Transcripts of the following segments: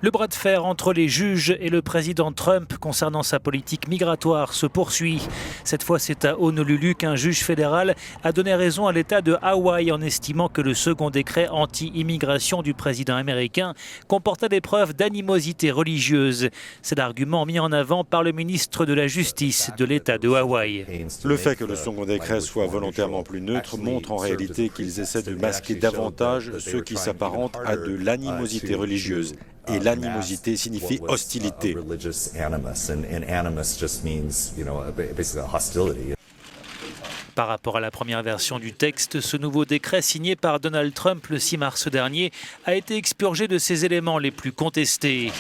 Le bras de fer entre les juges et le président Trump concernant sa politique migratoire se poursuit. Cette fois, c'est à Honolulu qu'un juge fédéral a donné raison à l'État de Hawaï en estimant que le second décret anti-immigration du président américain comportait des preuves d'animosité religieuse. C'est l'argument mis en avant par le ministre de la Justice de l'État de Hawaï. Le fait que le second décret soit volontairement plus neutre montre en réalité qu'ils essaient de masquer davantage ce qui s'apparente à de l'animosité religieuse. Et l'animosité signifie hostilité. Par rapport à la première version du texte, ce nouveau décret signé par Donald Trump le 6 mars dernier a été expurgé de ses éléments les plus contestés.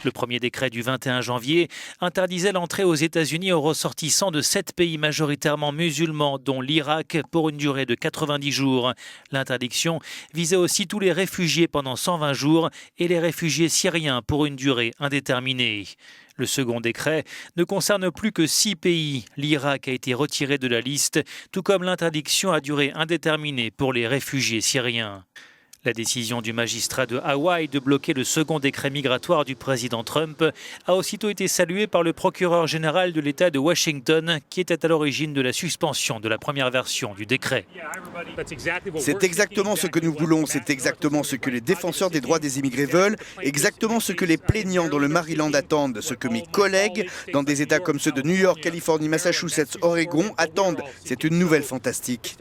Le premier décret du 21 janvier interdisait l'entrée aux États-Unis aux ressortissants de 7 pays majoritairement musulmans, dont l'Irak, pour une durée de 90 jours. L'interdiction visait aussi tous les réfugiés pendant 120 jours et les réfugiés syriens pour une durée indéterminée. Le second décret ne concerne plus que 6 pays. L'Irak a été retiré de la liste, tout comme l'interdiction à durée indéterminée pour les réfugiés syriens. La décision du magistrat de Hawaï de bloquer le second décret migratoire du président Trump a aussitôt été saluée par le procureur général de l'État de Washington, qui était à l'origine de la suspension de la première version du décret. C'est exactement ce que nous voulons, c'est exactement ce que les défenseurs des droits des immigrés veulent, exactement ce que les plaignants dans le Maryland attendent, ce que mes collègues dans des États comme ceux de New York, Californie, Massachusetts, Oregon attendent. C'est une nouvelle fantastique.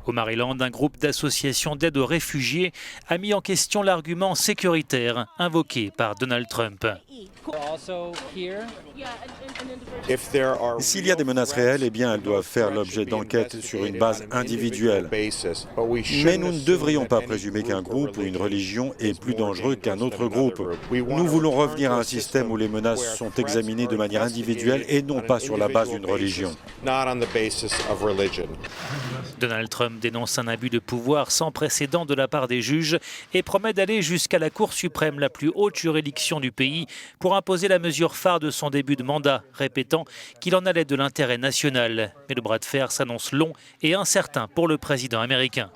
Au Maryland, un groupe d'associations d'aide aux réfugiés a mis en question l'argument sécuritaire invoqué par Donald Trump. S'il y a des menaces réelles, eh bien, elles doivent faire l'objet d'enquêtes sur une base individuelle. Mais nous ne devrions pas présumer qu'un groupe ou une religion est plus dangereux qu'un autre groupe. Nous voulons revenir à un système où les menaces sont examinées de manière individuelle et non pas sur la base d'une religion. Donald Trump dénonce un abus de pouvoir sans précédent de la part des juges et promet d'aller jusqu'à la Cour suprême, la plus haute juridiction du pays, pour imposer la mesure phare de son début de mandat, répétant qu'il en allait de l'intérêt national. Mais le bras de fer s'annonce long et incertain pour le président américain.